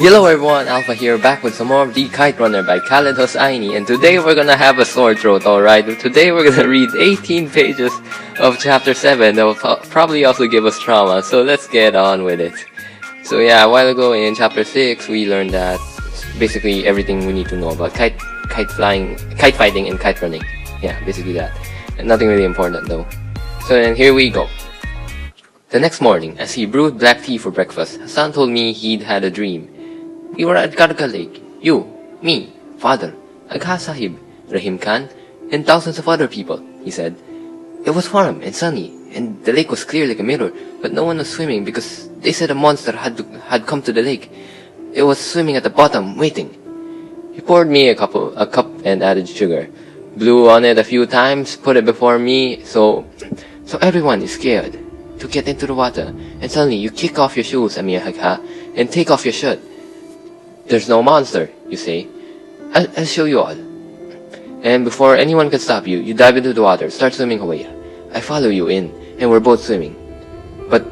Hello everyone, Alpha here, back with some more of the Kite Runner by Khaled Hosseini, and today we're gonna have a sore throat, alright? Today we're gonna read 18 pages of chapter 7 that will probably also give us trauma, so let's get on with it. So yeah, a while ago in chapter 6, we learned that basically everything we need to know about kite fighting and kite running. Yeah, basically that. And nothing really important though. So then here we go. The next morning, as he brewed black tea for breakfast, Hassan told me he'd had a dream. We were at Garga Lake. You, me, father, Agha Sahib, Rahim Khan, and thousands of other people, he said. It was warm and sunny, and the lake was clear like a mirror, but no one was swimming because they said a monster had come to the lake. It was swimming at the bottom, waiting. He poured me a cup and added sugar, blew on it a few times, put it before me, so everyone is scared to get into the water, and suddenly you kick off your shoes, Amir Hakha, and take off your shirt. There's no monster, you say. I'll show you all. And before anyone can stop you, you dive into the water, start swimming away. I follow you in, and we're both swimming. But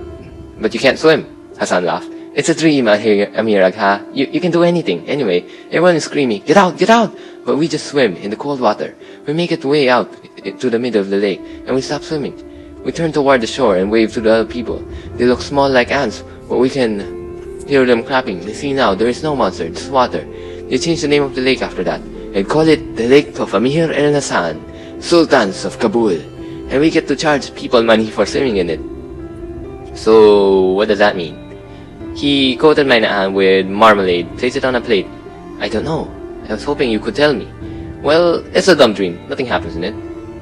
you can't swim, Hassan laughed. It's a dream, Amir Agha. You can do anything. Anyway, everyone is screaming, get out, get out! But we just swim in the cold water. We make it way out to the middle of the lake, and we stop swimming. We turn toward the shore and wave to the other people. They look small like ants, but we can hear them clapping. They see now, there is no monster, just water. They changed the name of the lake after that, and call it the Lake of Amir El Hassan, Sultans of Kabul. And we get to charge people money for swimming in it. So, what does that mean? He coated my naan with marmalade, placed it on a plate. I don't know. I was hoping you could tell me. Well, it's a dumb dream. Nothing happens in it.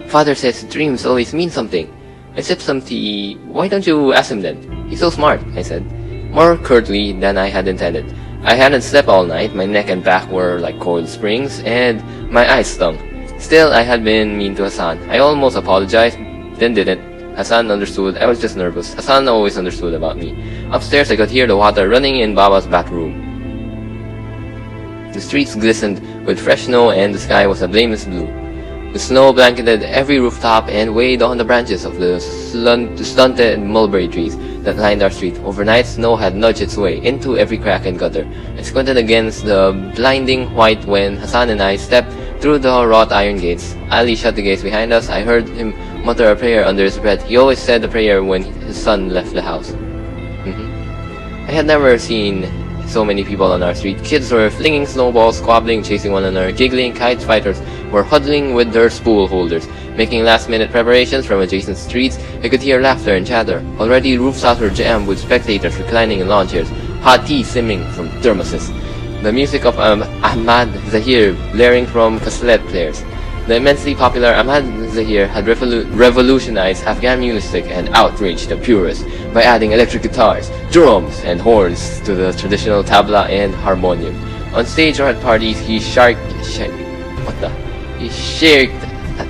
Father says dreams always mean something. I sipped some tea. Why don't you ask him then? He's so smart, I said, more curtly than I had intended. I hadn't slept all night, my neck and back were like coiled springs, and my eyes stung. Still, I had been mean to Hassan. I almost apologized, then didn't. Hassan understood, I was just nervous. Hassan always understood about me. Upstairs, I could hear the water running in Baba's bathroom. The streets glistened with fresh snow and the sky was a blameless blue. The snow blanketed every rooftop and weighed on the branches of the stunted mulberry trees that lined our street. Overnight, snow had nudged its way into every crack and gutter. I squinted against the blinding white when Hassan and I stepped through the wrought iron gates. Ali shut the gates behind us. I heard him mutter a prayer under his breath. He always said the prayer when his son left the house. I had never seen so many people on our street. Kids were flinging snowballs, squabbling, chasing one another, giggling. Kite fighters were huddling with their spool holders, making last-minute preparations from adjacent streets. I could hear laughter and chatter. Already rooftops were jammed with spectators reclining in lawn chairs, hot tea simming from thermoses. The music of Ahmad Zahir blaring from cassette players. The immensely popular Ahmad Zahir had revolutionized Afghan music and outraged the purists by adding electric guitars, drums, and horns to the traditional tabla and harmonium. On stage or at parties, he shirked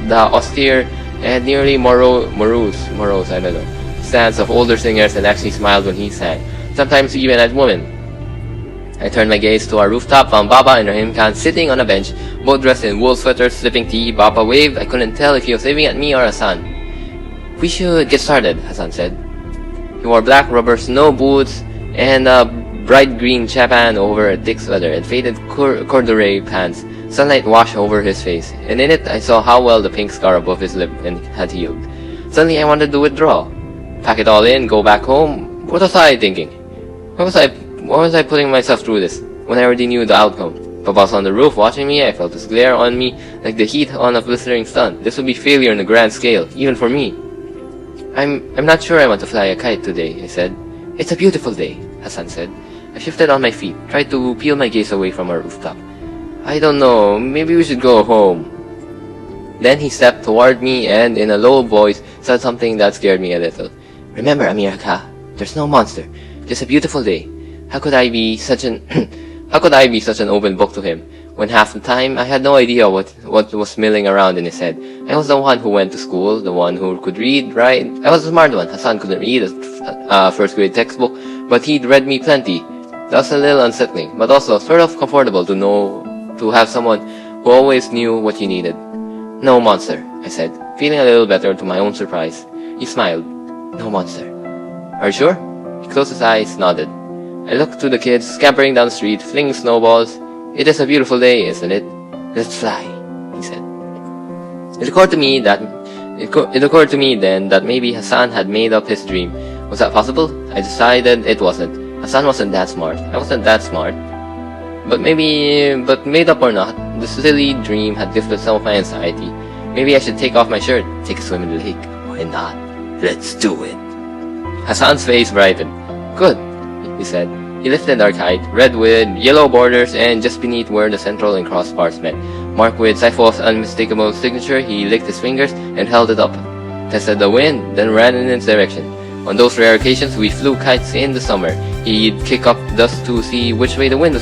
the austere and nearly morose, I don't know, stance of older singers and actually smiled when he sang, sometimes even at women. I turned my gaze to our rooftop, found Baba and Rahim Khan sitting on a bench, both dressed in wool sweaters, sipping tea. Baba waved. I couldn't tell if he was waving at me or Hassan. We should get started, Hassan said. He wore black rubber snow boots and a bright green chapan over a thick sweater and faded corduroy pants. Sunlight washed over his face, and in it I saw how well the pink scar above his lip had healed. Suddenly I wanted to withdraw, pack it all in, go back home. What was I thinking? Why was I putting myself through this, when I already knew the outcome? Papa was on the roof watching me. I felt his glare on me like the heat on a blistering sun. This would be failure on a grand scale, even for me. I'm not sure I want to fly a kite today, I said. It's a beautiful day, Hassan said. I shifted on my feet, tried to peel my gaze away from our rooftop. I don't know, maybe we should go home. Then he stepped toward me and in a low voice said something that scared me a little. Remember, Amir Kha, there's no monster, just a beautiful day. How could I be such an open book to him, when half the time I had no idea what was milling around in his head. I was the one who went to school, the one who could read, write. I was the smart one. Hassan couldn't read a first grade textbook, but he'd read me plenty. That was a little unsettling, but also sort of comfortable to have someone who always knew what you needed. No monster, I said, feeling a little better to my own surprise. He smiled. No monster. Are you sure? He closed his eyes, nodded. I looked to the kids scampering down the street, flinging snowballs. "It is a beautiful day, isn't it? Let's fly," he said. It occurred to me then that maybe Hassan had made up his dream. Was that possible? I decided it wasn't. Hassan wasn't that smart. I wasn't that smart. But made up or not, the silly dream had lifted some of my anxiety. Maybe I should take off my shirt, take a swim in the lake. Why not? Let's do it. Hassan's face brightened. "Good," he said. He lifted our kite, red with yellow borders, and just beneath where the central and cross bars met, marked with CEPHEI's unmistakable signature, he licked his fingers and held it up, tested the wind, then ran in its direction. On those rare occasions we flew kites in the summer, he'd kick up dust to see which way the wind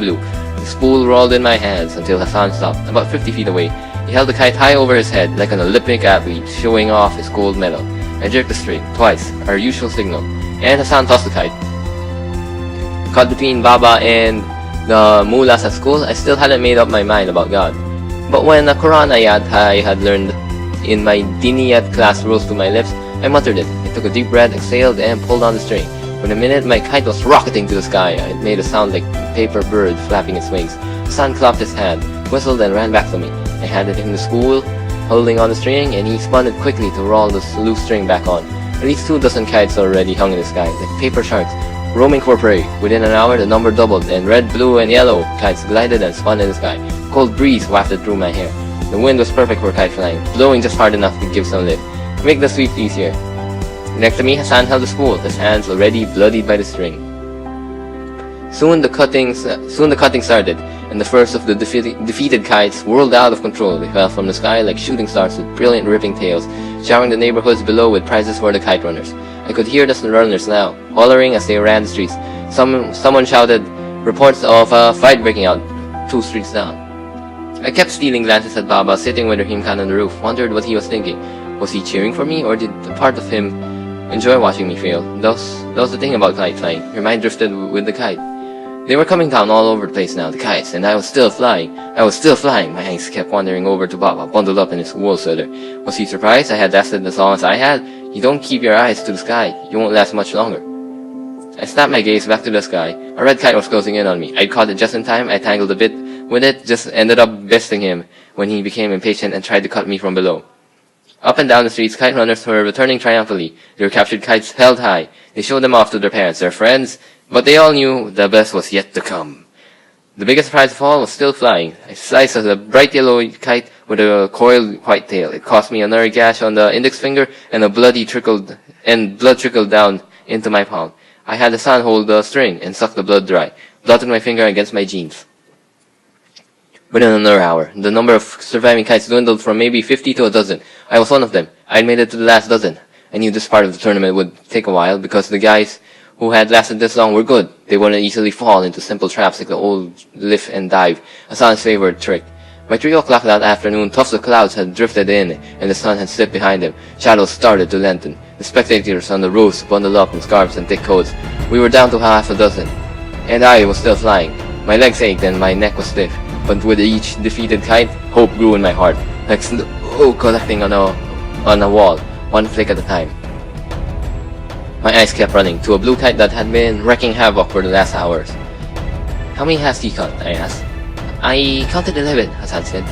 blew. The spool rolled in my hands until Hassan stopped, about 50 feet away. He held the kite high over his head like an Olympic athlete, showing off his gold medal. I jerked the string, twice, our usual signal, and Hassan tossed the kite. Caught between Baba and the mullahs at school, I still hadn't made up my mind about God. But when a Quran ayat I had learned in my diniyat class rose to my lips, I muttered it. I took a deep breath, exhaled, and pulled on the string. In a minute, my kite was rocketing to the sky. It made a sound like a paper bird flapping its wings. Hassan clapped his hand, whistled, and ran back to me. I handed him the spool, holding on the string, and he spun it quickly to roll the loose string back on. At least 2 dozen kites already hung in the sky, like paper sharks, roaming for prey. Within an hour, the number doubled, and red, blue, and yellow kites glided and spun in the sky. A cold breeze wafted through my hair. The wind was perfect for kite flying, blowing just hard enough to give some lift, to make the sweep easier. Next to me, Hassan held the spool, his hands already bloodied by the string. Soon the cutting started, and the first of the defeated kites whirled out of control. They fell from the sky like shooting stars with brilliant ripping tails, showering the neighborhoods below with prizes for the kite runners. I could hear the runners now, hollering as they ran the streets. Someone shouted reports of a fight breaking out 2 streets down. I kept stealing glances at Baba sitting with Rahim Khan on the roof, wondered what he was thinking. Was he cheering for me, or did a part of him enjoy watching me fail? That was the thing about kite flying. Your mind drifted with the kite. They were coming down all over the place now, the kites, and I was still flying. My eyes kept wandering over to Baba, bundled up in his wool sweater. Was he surprised I had lasted as long as I had? You don't keep your eyes to the sky, you won't last much longer. I snapped my gaze back to the sky. A red kite was closing in on me. I'd caught it just in time. I tangled a bit with it, just ended up besting him when he became impatient and tried to cut me from below. Up and down the streets, kite runners were returning triumphantly. Their captured kites held high. They showed them off to their parents, their friends, but they all knew the best was yet to come. The biggest prize of all was still flying. I sliced a bright yellow kite with a coiled white tail. It cost me another gash on the index finger, and blood trickled down into my palm. I had Hassan hold the string and suck the blood dry, blotted my finger against my jeans. Within another hour, the number of surviving kites dwindled from maybe 50 to a dozen. I was one of them. I'd made it to the last dozen. I knew this part of the tournament would take a while because the guys who had lasted this long were good. They wouldn't easily fall into simple traps like the old lift and dive, Hassan's favorite trick. By 3 o'clock that afternoon, tufts of clouds had drifted in, and the sun had slipped behind them. Shadows started to lengthen. The spectators on the roofs bundled up in scarves and thick coats. We were down to half a dozen, and I was still flying. My legs ached and my neck was stiff, but with each defeated kite, hope grew in my heart, like snow collecting on a wall, one flick at a time. My eyes kept running to a blue kite that had been wreaking havoc for the last hours. "How many has he cut?" I asked. "I counted 11, Hassan said.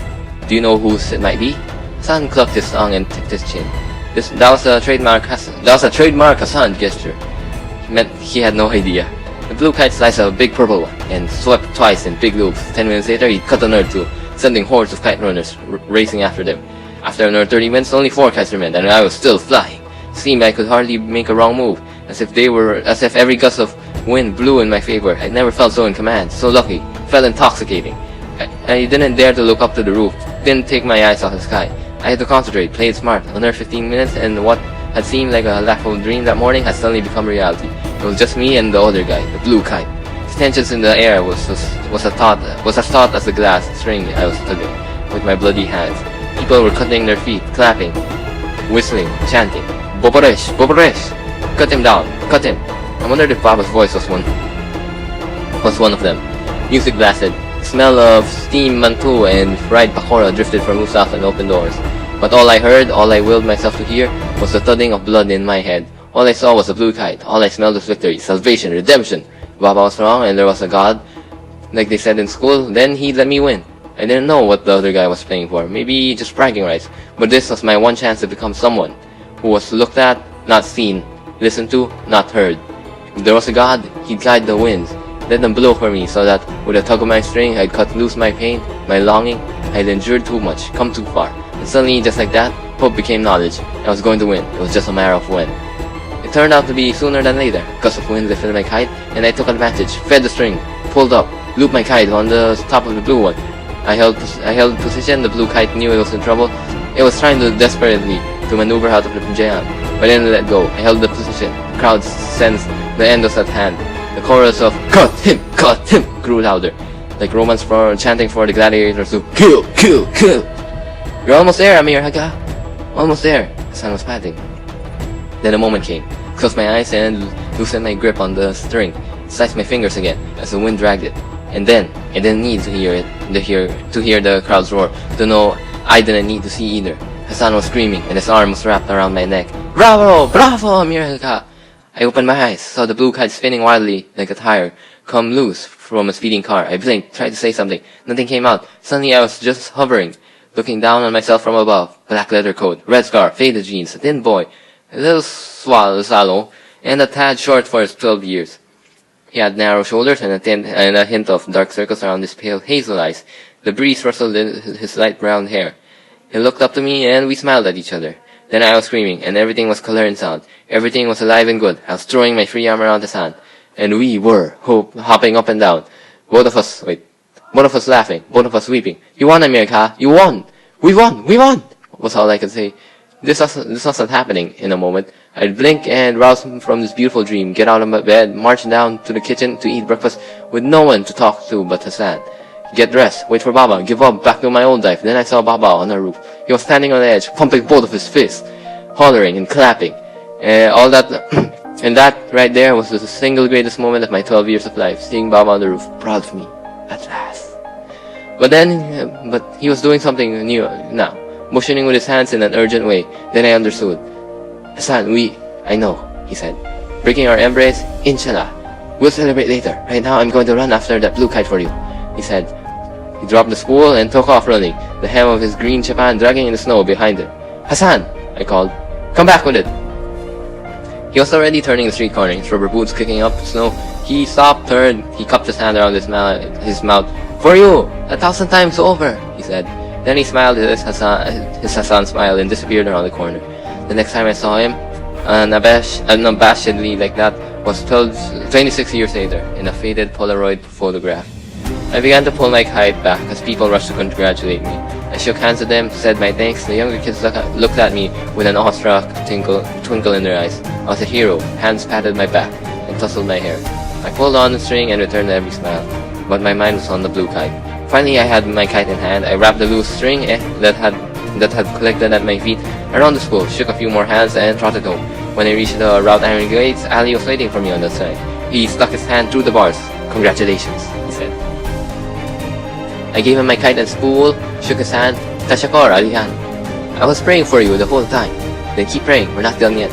"Do you know whose it might be?" Hassan clucked his tongue and tipped his chin. That was a trademark Hassan gesture. It meant he had no idea. The blue kite sliced a big purple one and swept twice in big loops. 10 minutes later, he cut another 2, sending hordes of kite runners racing after them. After another 30 minutes, only 4 kites remained, and I was still flying. It seemed I could hardly make a wrong move, as if every gust of wind blew in my favor. I never felt so in command, so lucky, felt intoxicating. I didn't dare to look up to the roof, didn't take my eyes off the sky. I had to concentrate, play it smart. Another 15 minutes, and what had seemed like a laughable dream that morning had suddenly become reality. It was just me and the other guy, the blue kite. The tensions in the air was as taut as the glass string I was tugging with my bloody hands. People were cutting their feet, clapping, whistling, chanting, "Boboresh! Boboresh! Cut him down! Cut him!" I wondered if Baba's voice was one of them. Music blasted. The smell of steam mantu and fried pakora drifted from rooftops and open doors. But all I willed myself to hear, was the thudding of blood in my head. All I saw was a blue kite. All I smelled was victory, salvation, redemption. Baba was wrong and there was a God, like they said in school. Then he let me win. I didn't know what the other guy was playing for. Maybe just bragging rights. But this was my one chance to become someone who was looked at, not seen, listened to, not heard. If there was a God, he'd guide the winds, let them blow for me so that with a tug of my string, I'd cut loose my pain, my longing. I'd endured too much, come too far. And suddenly, just like that, hope became knowledge. I was going to win. It was just a matter of when. It turned out to be sooner than later. Gust of wind lifted my kite, and I took advantage, fed the string, pulled up, looped my kite on the top of the blue one. I held position. The blue kite knew it was in trouble. It was trying desperately to maneuver out of the jam, but I didn't let go. I held the position. The crowd sensed the end was at hand. The chorus of cut him, grew louder, like Romans chanting for the gladiators to kill, kill, kill. You're almost there, Amir Haga. Almost there. Hassan was panting. Then a moment came. Closed my eyes and loosened my grip on the string. Sliced my fingers again as the wind dragged it. And then I didn't need to hear the crowd's roar to know I didn't need to see either. Hassan was screaming and his arm was wrapped around my neck. Bravo! Bravo, Amir Haga! I opened my eyes, saw the blue kite spinning wildly like a tire come loose from a speeding car. I blinked, tried to say something. Nothing came out. Suddenly I was just hovering, looking down on myself from above. Black leather coat, red scarf, faded jeans, a thin boy, a little sallow, and a tad short for his 12 years. He had narrow shoulders and a hint of dark circles around his pale hazel eyes. The breeze rustled his light brown hair. He looked up to me and we smiled at each other. Then I was screaming, and everything was color and sound. Everything was alive and good. I was throwing my free arm around his hand. And we were hopping up and down. Both of us laughing, both of us weeping. You won, America! You won! We won! We won! Was all I could say. This wasn't happening in a moment. I'd blink and rouse from this beautiful dream, get out of my bed, march down to the kitchen to eat breakfast with no one to talk to but Hassan. Get dressed, wait for Baba, give up, back to my old life. Then I saw Baba on the roof. He was standing on the edge, pumping both of his fists, hollering and clapping. All that, and that right there was the single greatest moment of my 12 years of life, seeing Baba on the roof, proud of me, at last. But he was doing something new now, motioning with his hands in an urgent way. Then I understood. Hassan, I know, he said, breaking our embrace. Inshallah, we'll celebrate later. Right now I'm going to run after that blue kite for you, he said. He dropped the spool and took off running, the hem of his green chapan dragging in the snow behind him. Hassan, I called, come back with it. He was already turning the street corner, his rubber boots kicking up the snow. He stopped, turned, he cupped his hand around his mouth. For you, 1,000 times over, he said. Then he smiled his Hassan smile and disappeared around the corner. The next time I saw him, unabashedly like that, was 26 years later, in a faded Polaroid photograph. I began to pull my kite back as people rushed to congratulate me. I shook hands with them, said my thanks. The younger kids looked at me with an awestruck twinkle in their eyes. I was a hero. Hands patted my back and tousled my hair. I pulled on the string and returned every smile, but my mind was on the blue kite. Finally, I had my kite in hand. I wrapped the loose string that had collected at my feet around the spool, shook a few more hands, and trotted home. When I reached the route iron gates, Ali was waiting for me on the side. He stuck his hand through the bars. Congratulations, he said. I gave him my kite and spool, shook his hand. Tashakor, Alihan. I was praying for you the whole time. Then keep praying, we're not done yet.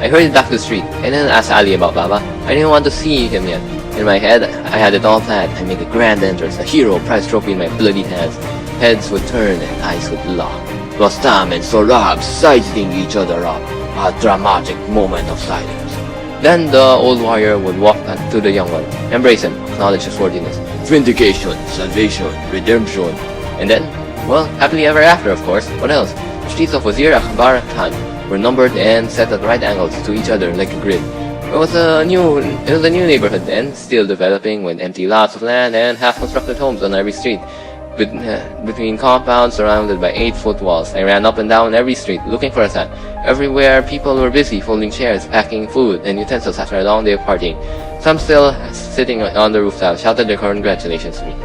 I hurried back to the street. I didn't ask Ali about Baba. I didn't want to see him yet. In my head, I had it all planned. I made a grand entrance, a hero prize trophy in my bloody hands. Heads would turn and eyes would lock. Rostam and Sorab sizing each other up. A dramatic moment of silence. Then the old warrior would walk to the young one, embrace him, acknowledge his worthiness. Vindication, salvation, redemption. And then, well, happily ever after, of course. What else? The streets of Wazir Akhbar Khan were numbered and set at right angles to each other like a grid. It was a new neighborhood then, still developing with empty lots of land and half-constructed homes on every street. Between compounds surrounded by 8-foot walls, I ran up and down every street looking for Hassan. Everywhere, people were busy folding chairs, packing food and utensils after a long day of partying. Some still sitting on the rooftop shouted their congratulations to me.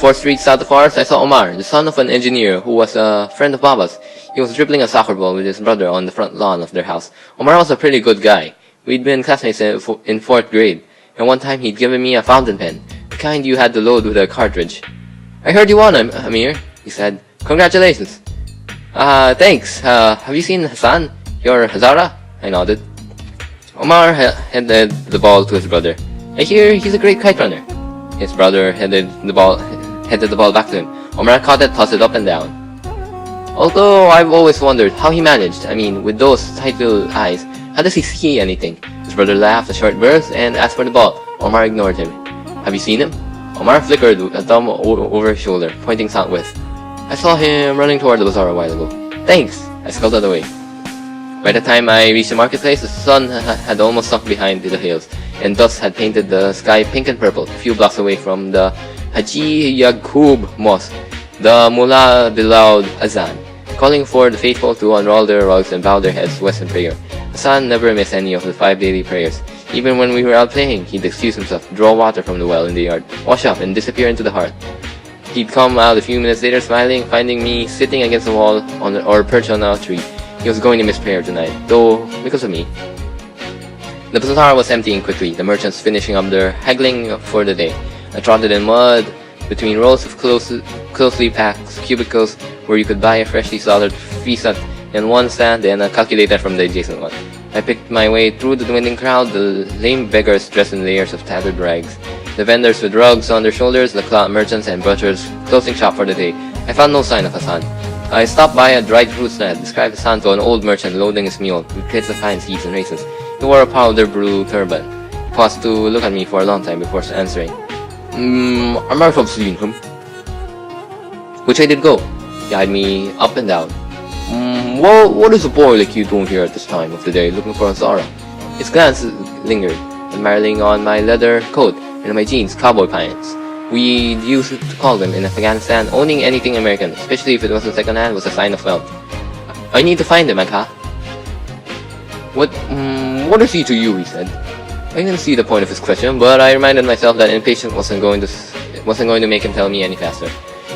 4 streets south of ours, I saw Omar, the son of an engineer who was a friend of Baba's. He was dribbling a soccer ball with his brother on the front lawn of their house. Omar was a pretty good guy. We'd been classmates in 4th grade, and one time he'd given me a fountain pen, the kind you had to load with a cartridge. I heard you won, Amir, he said. Congratulations. Thanks. Have you seen Hassan? Your Hazara? I nodded. Omar handed the ball to his brother. I hear he's a great kite runner. His brother headed the ball back to him. Omar caught it, tossed it up and down. Although I've always wondered how he managed. I mean, with those tight little eyes, how does he see anything? His brother laughed a short burst and asked for the ball. Omar ignored him. Have you seen him? Omar flickered a thumb over his shoulder, pointing southwest. I saw him running toward the bazaar a while ago. Thanks! I scuttled away. By the time I reached the marketplace, the sun had almost sunk behind the hills, and dust had painted the sky pink and purple. A few blocks away from the Haji Yaqub Mosque, the mullah bellowed azan, calling for the faithful to unroll their rugs and bow their heads to Western prayer. Hassan never missed any of the 5 daily prayers. Even when we were out playing, he'd excuse himself, draw water from the well in the yard, wash up, and disappear into the hearth. He'd come out a few minutes later smiling, finding me sitting against the wall or perched on a tree. He was going to miss prayer tonight, though because of me. The bazaar was emptying quickly, the merchants finishing up their haggling for the day. I trotted in mud between rows of closely packed cubicles where you could buy a freshly slaughtered fisat in one stand and a calculator from the adjacent one. I picked my way through the dwindling crowd, the lame beggars dressed in layers of tattered rags, the vendors with rugs on their shoulders, the cloth merchants and butchers closing shop for the day. I found no sign of Hassan. I stopped by a dried fruit stand, described Hassan to an old merchant loading his mule with crates of fine seeds and raisins. He wore a powder blue turban. He paused to look at me for a long time before answering. I might have seen him. Which way did go? He eyed me up and down. Well, what is a boy like you doing here at this time of the day looking for a Zara? His glance lingered, admiring on my leather coat and my jeans, cowboy pants. We used to call them in Afghanistan, owning anything American, especially if it wasn't second-hand, was a sign of wealth. I need to find him, Aka. What is he to you? He said. I didn't see the point of his question, but I reminded myself that impatience wasn't going to make him tell me any faster.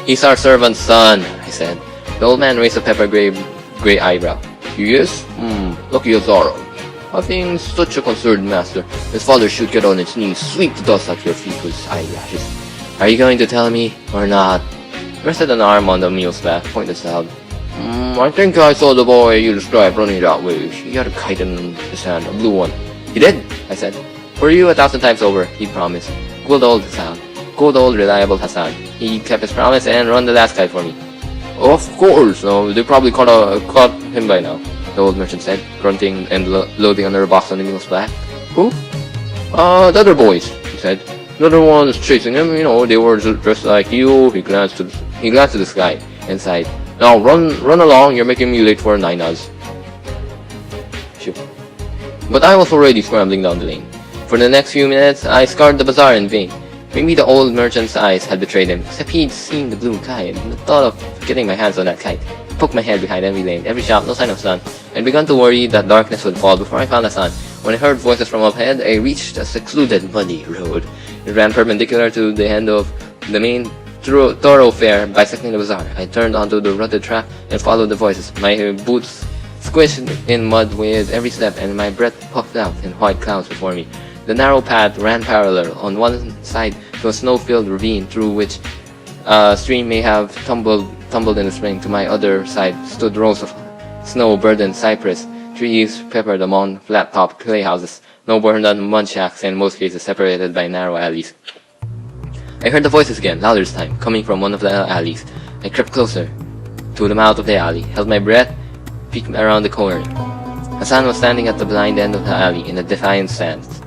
He's our servant's son, I said. The old man raised a pepper gray eyebrow. He is? Lucky Azara. Having such a concerned master, his father should get on his knees, sweep the dust off your feet with his eyelashes. Are you going to tell me, or not? Rested an arm on the mule's back, pointed south. I think I saw the boy you described running that way. He had a kite in his hand, a blue one. He did, I said. For you 1,000 times over, he promised. Good old Hassan. Good old reliable Hassan. He kept his promise and run the last kite for me. Of course, they probably caught him by now, the old merchant said, grunting and loading another box on the mule's back. Who? The other boys, he said. The other ones chasing him, they were dressed like you. He glanced to the sky and sighed. Now run along, you're making me late for Nina's. Shoot. But I was already scrambling down the lane. For the next few minutes, I scoured the bazaar in vain. Maybe the old merchant's eyes had betrayed him, except he'd seen the blue kite, and the thought of getting my hands on that kite. I poked my head behind every lane, every shop, no sign of sun. I'd begun to worry that darkness would fall before I found the sun. When I heard voices from up ahead, I reached a secluded, muddy road. It ran perpendicular to the end of the main thoroughfare, bisecting the bazaar. I turned onto the rutted track and followed the voices. My boots squished in mud with every step, and my breath puffed out in white clouds before me. The narrow path ran parallel on one side to a snow-filled ravine through which a stream may have tumbled in the spring. To my other side stood rows of snow-burdened cypress trees peppered among flat-topped clay houses, no more than mud shacks, and in most cases separated by narrow alleys. I heard the voices again, louder this time, coming from one of the alleys. I crept closer to the mouth of the alley, held my breath, peeked around the corner. Hassan was standing at the blind end of the alley in a defiant stance,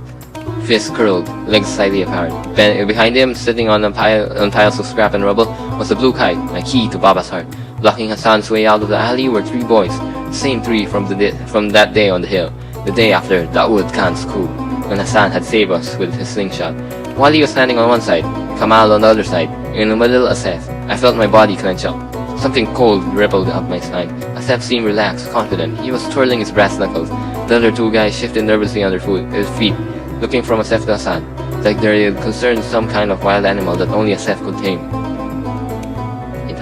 fists curled, legs slightly apart. Behind him, sitting on piles of scrap and rubble, was a blue kite, my key to Baba's heart. Blocking Hassan's way out of the alley were 3 boys, the same 3 from that day on the hill, the day after Daoud Khan's coup, when Hassan had saved us with his slingshot. Wali was standing on one side, Kamal on the other side. In the middle, Asef. I felt my body clench up. Something cold rippled up my spine. Asef seemed relaxed, confident. He was twirling his brass knuckles. The other 2 guys shifted nervously on their feet, looking from Asef to Hassan, like they concerned some kind of wild animal that only Asef could tame.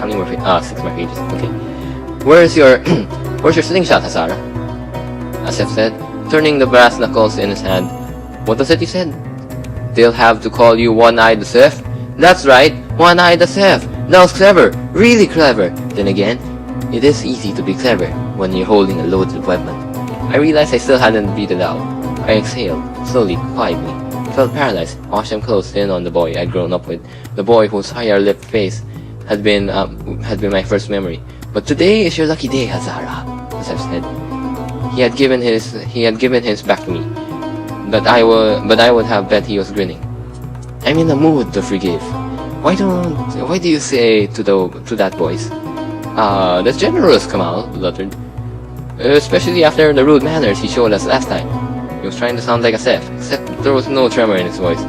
How many more pages? 6 more pages. Okay. Where's your slingshot, Hasara? Asef said, turning the brass knuckles in his hand. What was it you said? They'll have to call you One-Eyed Asef? That's right, One-Eyed Asef. That was clever, really clever. Then again, it is easy to be clever when you're holding a loaded weapon. I realized I still hadn't breathed out. I exhaled, slowly, quietly. I felt paralyzed. Watched them close in on the boy I'd grown up with. The boy whose higher-lipped face had been my first memory. But today is your lucky day, Hazara, Asef said. He had given his back to me. But I would have bet he was grinning. I'm in the mood to forgive. Why do you say to that voice? That's generous, Kamal, bluttered. Especially after the rude manners he showed us last time. He was trying to sound like Asef, except there was no tremor in his voice.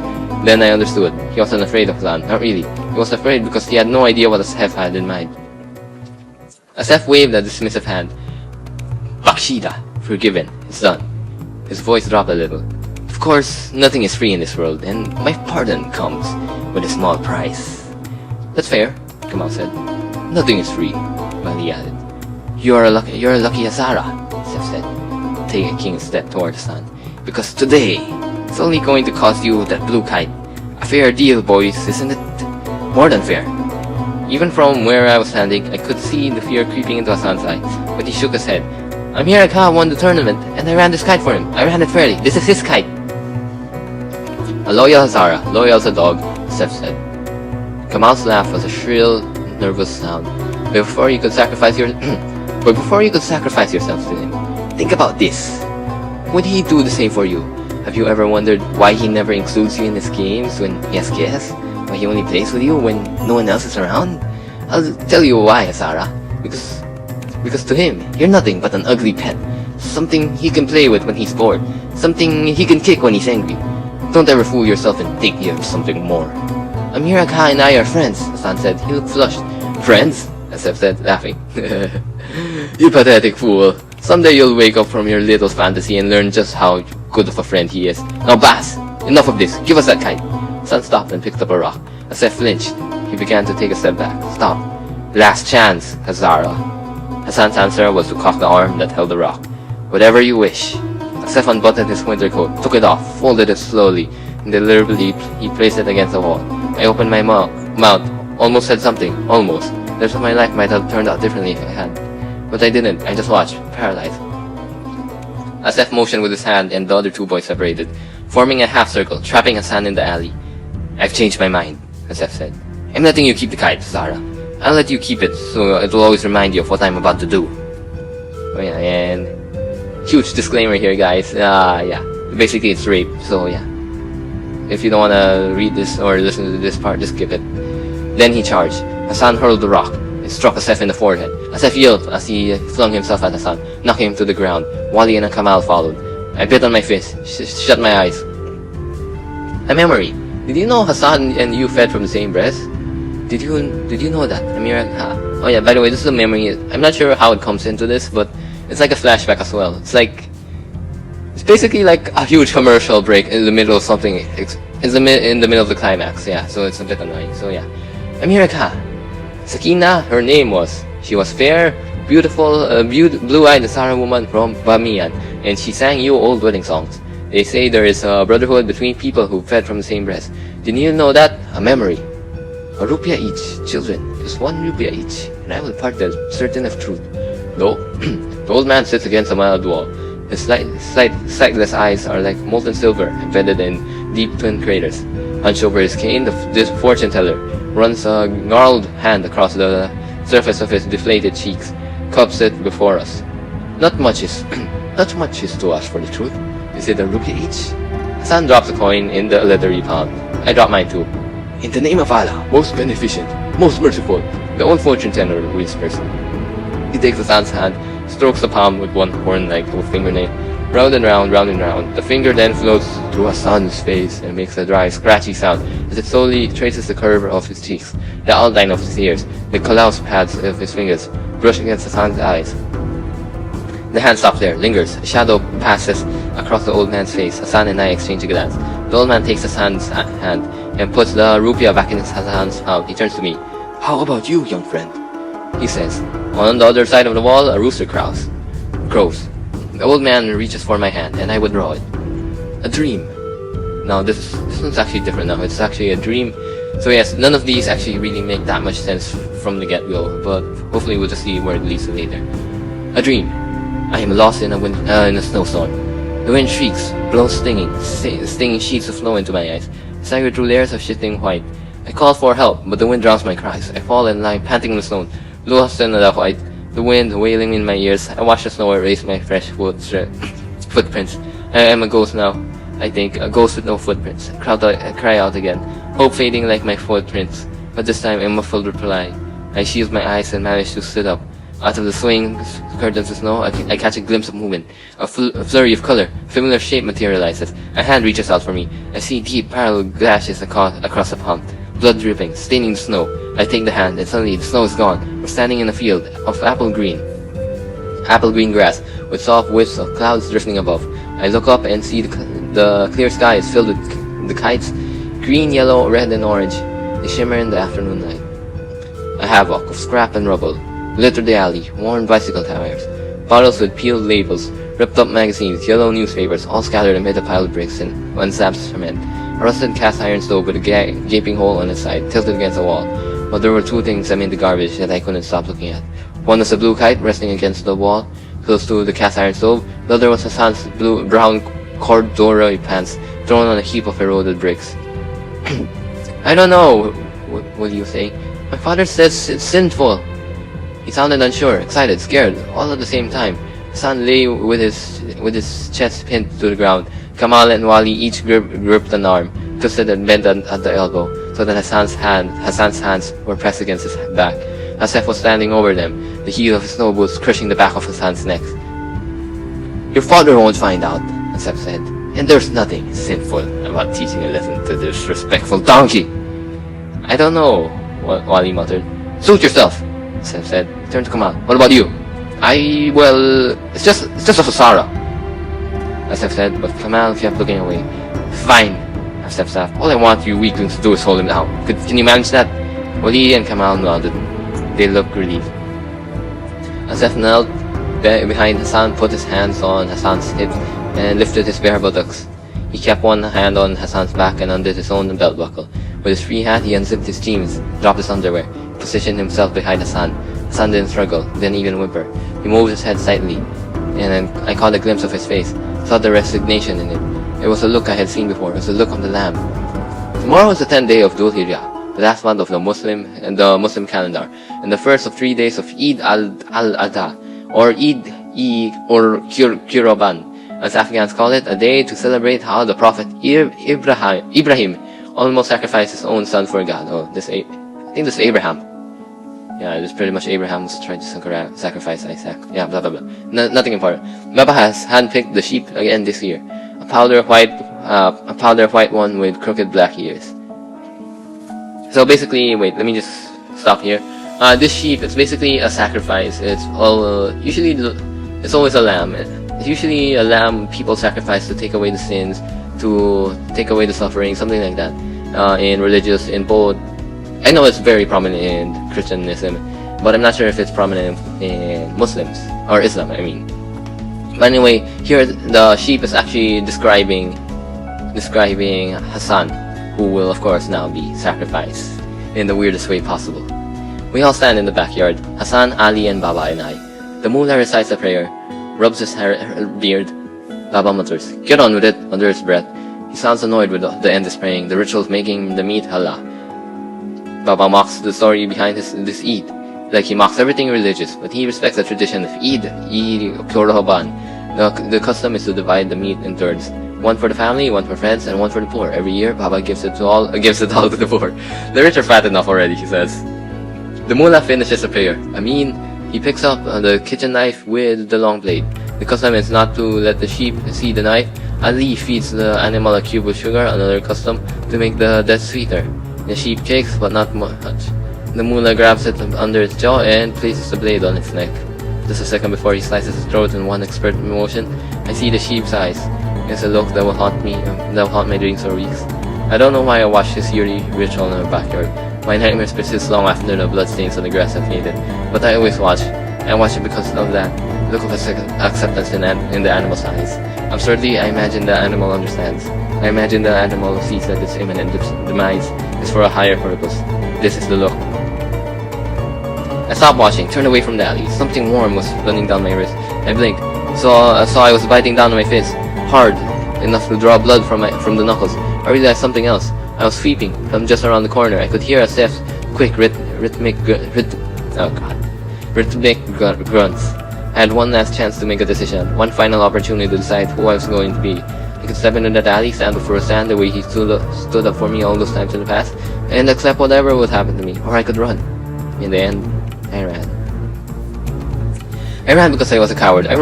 Then I understood. He wasn't afraid of Lan, not really. He was afraid because he had no idea what Asef had in mind. Asef waved a dismissive hand. Bakshida, forgiven, it's done. His voice dropped a little. Of course, nothing is free in this world, and my pardon comes with a small price. That's fair, Kamal said. Nothing is free, Mali added. You're a lucky Hazara, Asef said, taking a step toward the sun. Because today, it's only going to cost you that blue kite. A fair deal, boys, isn't it? More than fair. Even from where I was standing, I could see the fear creeping into Hassan's eyes, but he shook his head. Amir Kha won the tournament, and I ran this kite for him. I ran it fairly. This is his kite. A loyal Hazara, loyal as a dog, Asef said. Kamal's laugh was a shrill, nervous sound. But before you could sacrifice yourself to him, think about this. Would he do the same for you? Have you ever wondered why he never includes you in his games when he has guests? Why he only plays with you when no one else is around? I'll tell you why, Hazara. Because to him, you're nothing but an ugly pet. Something he can play with when he's bored. Something he can kick when he's angry. Don't ever fool yourself and think you have something more. Amir Kha and I are friends, Hassan said. He looked flushed. Friends? Asef said, laughing. You pathetic fool. Someday you'll wake up from your little fantasy and learn just how good of a friend he is. Now Bas, enough of this. Give us that kite. Hassan stopped and picked up a rock. Asef flinched. He began to take a step back. Stop. Last chance, Hazara. Hassan's answer was to cock the arm that held the rock. Whatever you wish. Asef unbuttoned his winter coat, took it off, folded it slowly, and deliberately he placed it against the wall. I opened my mouth, almost said something, almost. The rest of my life might have turned out differently if I had. But I didn't, I just watched, paralyzed. Asef motioned with his hand and the other two boys separated, forming a half circle, trapping Hassan in the alley. I've changed my mind, Asef said. I'm letting you keep the kite, Zara. I'll let you keep it, so it will always remind you of what I'm about to do. Oh yeah, and huge disclaimer here, guys. Yeah, basically it's rape, so yeah. If you don't wanna read this or listen to this part, just skip it. Then he charged. Hassan hurled the rock. It struck Asef in the forehead. Asef yelled as he flung himself at Hassan, knocking him to the ground. Wali and Kamal followed. I bit on my fist, shut my eyes. A memory. Did you know Hassan and you fed from the same breast? Did you know that, Amir Kha? Oh yeah, by the way, this is a memory. I'm not sure how it comes into this, but it's like a flashback as well. It's basically like a huge commercial break in the middle of something. It's in the middle of the climax, yeah, so it's a bit annoying. So yeah. Amir Kha. Sakina, her name was. She was fair, beautiful, blue-eyed Sahara woman from Bamiyan, and she sang you old wedding songs. They say there is a brotherhood between people who fed from the same breast. Didn't you know that? A memory. A rupiah each, children. Just 1 rupiah each, and I will part them certain of truth. Though, the old man sits against a mild wall. His sightless eyes are like molten silver, embedded in deep twin craters. Hunched over his cane, this fortune teller runs a gnarled hand across the surface of his deflated cheeks, cups it before us. Not much is to us for the truth. Is it a rupiah each? Hassan drops a coin in the leathery palm. I drop mine too. In the name of Allah, most beneficent, most merciful, the old fortune teller whispers. He takes Hassan's hand, strokes the palm with one horn-like fingernail, round and round, round and round. The finger then floats through Hassan's face and makes a dry, scratchy sound as it slowly traces the curve of his cheeks, the outline of his ears, the callous pads of his fingers, brush against Hassan's eyes. The hand stops there, lingers. A shadow passes across the old man's face. Hassan and I exchange a glance. The old man takes Hassan's hand and puts the rupiah back in Hassan's mouth. He turns to me. How about you, young friend? He says. On the other side of the wall, a rooster crows. The old man reaches for my hand, and I withdraw it. A dream. Now, this one's actually different now. It's actually a dream. So yes, none of these actually really make that much sense from the get-go, but hopefully we'll just see where it leads to later. A dream. I am lost in a snowstorm. The wind shrieks, blows stinging sheets of snow into my eyes. I stagger through layers of shifting white. I call for help, but the wind drowns my cries. I fall and lie, panting in the snow, lost in the white. The wind wailing in my ears. I watch the snow erase my fresh footprints. I am a ghost now, I think, a ghost with no footprints. I cry out again, hope fading like my footprints. But this time a muffled reply. I shield my eyes and manage to sit up. Out of the swaying curtains of snow, I catch a glimpse of movement. A flurry of color, familiar shape materializes. A hand reaches out for me. I see deep parallel gashes across the palm. Blood dripping, staining the snow. I take the hand, and suddenly the snow is gone. We're standing in a field of apple green grass, with soft wisps of clouds drifting above. I look up and see the clear sky is filled with the kites, green, yellow, red, and orange. They shimmer in the afternoon light. A havoc of scrap and rubble littered the alley, worn bicycle tires, bottles with peeled labels, ripped up magazines, yellow newspapers, all scattered amid a pile of bricks and unsapped cement. A rusted cast iron stove with a gaping hole on its side, tilted against the wall. But there were two things amid the garbage that I couldn't stop looking at. One was a blue kite resting against the wall, close to the cast iron stove. The other was Hassan's brown corduroy pants, thrown on a heap of eroded bricks. I don't know, what do you say? My father says it's sinful. He sounded unsure, excited, scared, all at the same time. Hassan lay with his chest pinned to the ground. Kamal and Wali each gripped an arm, twisted and bent at the elbow, so that Hassan's hands were pressed against his back. Asef was standing over them, the heel of his snow boots crushing the back of Hassan's neck. Your father won't find out, Asef said, and there's nothing sinful about teaching a lesson to this disrespectful donkey. I don't know, Wali muttered. Suit yourself, Asef said. Turn to Kamal. What about you? Well, it's just a Fasara, Asef said, but Kamal kept looking away. Fine, Asef said. All I want you weaklings to do is hold him down. Can you manage that? Wali and Kamal nodded. They looked relieved. Asef knelt behind Hassan, put his hands on Hassan's hips, and lifted his bare buttocks. He kept one hand on Hassan's back and undid his own belt buckle. With his free hand, he unzipped his jeans, dropped his underwear, positioned himself behind Hassan. Hassan didn't struggle, didn't even whimper. He moved his head slightly, and I caught a glimpse of his face, saw the resignation in it. It was a look I had seen before. It was the look of the lamb. Tomorrow is the 10th day of Dhul Hijjah, the last month of the Muslim calendar, and the first of 3 days of Eid al-Adha, or Eid or Qurban, as Afghans call it, a day to celebrate how the Prophet Ibrahim almost sacrificed his own son for God. I think this is Abraham. Yeah, this pretty much Abraham was trying to sacrifice Isaac. Yeah, blah blah blah. Nothing important. Baba has handpicked the sheep again this year. A powder white one with crooked black ears. So basically, wait, let me just stop here. This sheep, it's basically a sacrifice. It's usually it's always a lamb. It's usually a lamb people sacrifice to take away the sins, to take away the suffering, something like that. In both, I know it's very prominent in Christianism, but I'm not sure if it's prominent in Muslims or Islam. I mean, but anyway, here the sheep is actually describing Hassan, who will of course now be sacrificed in the weirdest way possible. We all stand in the backyard, Hassan, Ali, and Baba and I. The mullah recites a prayer, rubs his beard. Baba mutters, "Get on with it," under his breath. He sounds annoyed with the endless praying, the rituals making the meat halal. Baba mocks the story behind this Eid, like he mocks everything religious, but he respects the tradition of Eid Qurban. The custom is to divide the meat in thirds. One for the family, one for friends, and one for the poor. Every year, Baba gives it all to the poor. The rich are fat enough already, he says. The mullah finishes the prayer. He picks up the kitchen knife with the long blade. The custom is not to let the sheep see the knife. Ali feeds the animal a cube of sugar, another custom, to make the death sweeter. The sheep kicks, but not much. The mullah grabs it under its jaw and places the blade on its neck. Just a second before he slices its throat in one expert motion, I see the sheep's eyes. It's a look that will haunt my dreams for weeks. I don't know why I watch this yearly ritual in the backyard. My nightmares persist long after the bloodstains on the grass have faded, but I always watch. I watch it because of that look of acceptance in the animal's eyes. Absurdly, I imagine the animal understands. I imagine the animal sees that its imminent demise is for a higher purpose. This is the look. I stopped watching, turned away from the alley. Something warm was running down my wrist. I blinked. saw I was biting down on my fist, hard enough to draw blood from the knuckles. I realized something else. I was sweeping from just around the corner. I could hear Asef's quick rhythmic grunts. I had one last chance to make a decision, one final opportunity to decide who I was going to be. I could step into that alley, stand before Hassan the way he stood up for me all those times in the past, and accept whatever would happen to me, or I could run. In the end, I ran. I ran because I was a coward. I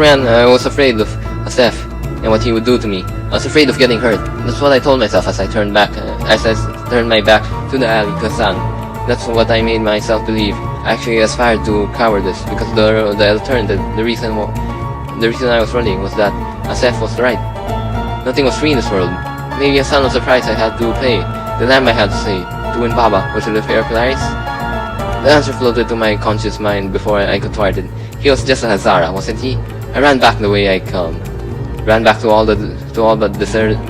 was afraid of Asef and what he would do to me. I was afraid of getting hurt. That's what I told myself as I turned my back to the alley to Hassan. That's what I made myself believe. I actually aspired to cowardice because the alternative, the reason I was running was that Asef was right. Nothing was free in this world. Maybe Hassan was the price I had to pay, the lamb I had to slay, to win Baba. Was it a fair price? The answer floated to my conscious mind before I could thwart it. He was just a Hazara, wasn't he? I ran back the way I come. Ran back to the all but deserted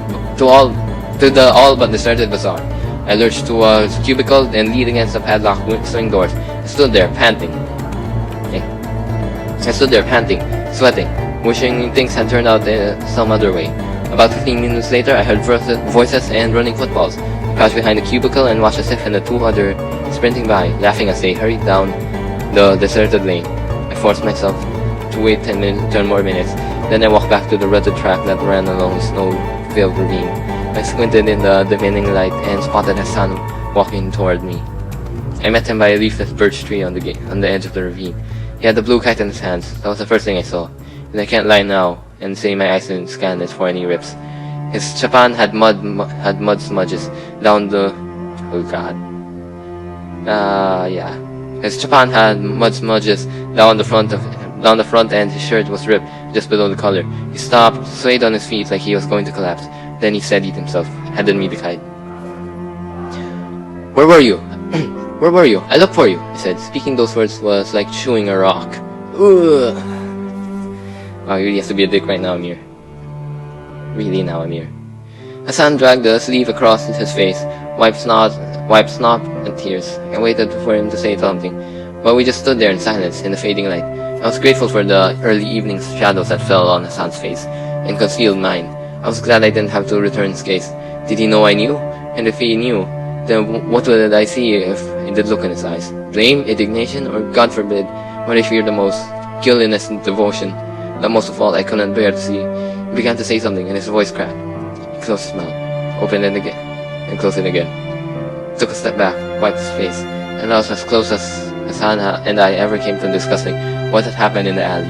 bazaar. I lurched to a cubicle and leaned against the padlocked swing doors. I stood there panting, sweating, wishing things had turned out some other way. About 15 minutes later, I heard voices and running footballs. I crouched behind the cubicle and watched Asif and the two others sprinting by, laughing as they hurried down the deserted lane. I forced myself to wait 10 more minutes. Then I walked back to the rutted track that ran along the snow-filled ravine. I squinted in the dimming light and spotted Hassan walking toward me. I met him by a leafless birch tree on the edge of the ravine. He had the blue kite in his hands. That was the first thing I saw. And I can't lie now and say my eyes didn't scan it for any rips. His chapan had mud smudges down the... Oh god. His chapan had mud smudges down the front and his shirt was ripped just below the collar. He stopped, swayed on his feet like he was going to collapse. Then he steadied himself, handed me the kite. Where were you? Where were you? I looked for you, he said. Speaking those words was like chewing a rock. Ugh. Wow, you really have to be a dick right now, Amir. Really now, Amir. Hassan dragged the sleeve across his face, wiped snot and tears. I waited for him to say something, but we just stood there in silence in the fading light. I was grateful for the early evening shadows that fell on Hassan's face and concealed mine. I was glad I didn't have to return his gaze. Did he know I knew? And if he knew, then what would I see if it did look in his eyes? Blame, indignation, or God forbid, what I feared the most, guiltiness and devotion, that most of all I couldn't bear to see. He began to say something and his voice cracked. He closed his mouth, opened it again, and closed it again. Took a step back, wiped his face, and I was as close as Hassan and I ever came to discussing what had happened in the alley.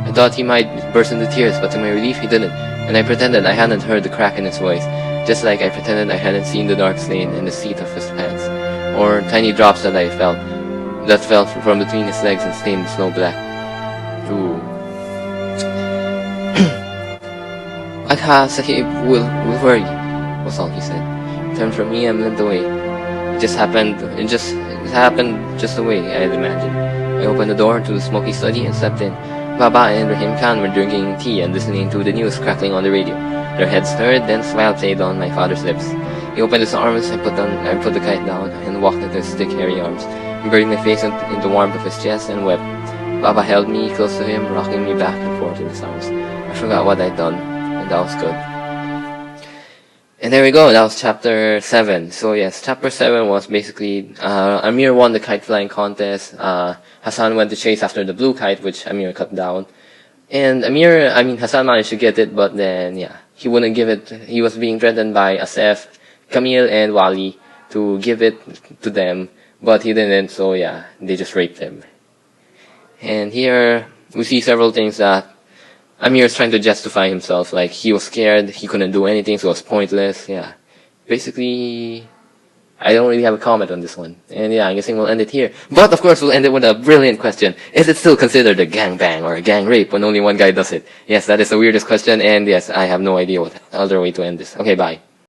I thought he might burst into tears, but to my relief he didn't, and I pretended I hadn't heard the crack in his voice, just like I pretended I hadn't seen the dark stain in the seat of his pants, or tiny drops that fell from between his legs and stained the snow black. Ooh. Adha Sahib will worry, was all he said. He turned from me and limped away. It happened just the way I had imagined. I opened the door to the smoky study and stepped in. Baba and Rahim Khan were drinking tea and listening to the news crackling on the radio. Their heads stirred, then a smile played on my father's lips. He opened his arms, I put the kite down and walked into his thick hairy arms, buried my face in the warmth of his chest and wept. Baba held me close to him, rocking me back and forth in his arms. I forgot what I'd done, and that was good. And there we go, that was chapter 7. So yes, chapter 7 was basically, Amir won the kite flying contest, Hassan went to chase after the blue kite, which Amir cut down. And Hassan managed to get it, but then, yeah, he wouldn't give it. He was being threatened by Asef, Camille, and Wali to give it to them, but he didn't, so yeah, they just raped him. And here, we see several things that Amir is trying to justify himself, like he was scared, he couldn't do anything, so it was pointless, yeah. Basically, I don't really have a comment on this one. And yeah, I'm guessing we'll end it here. But of course, we'll end it with a brilliant question. Is it still considered a gangbang or a gang rape when only one guy does it? Yes, that is the weirdest question, and yes, I have no idea what other way to end this. Okay, bye.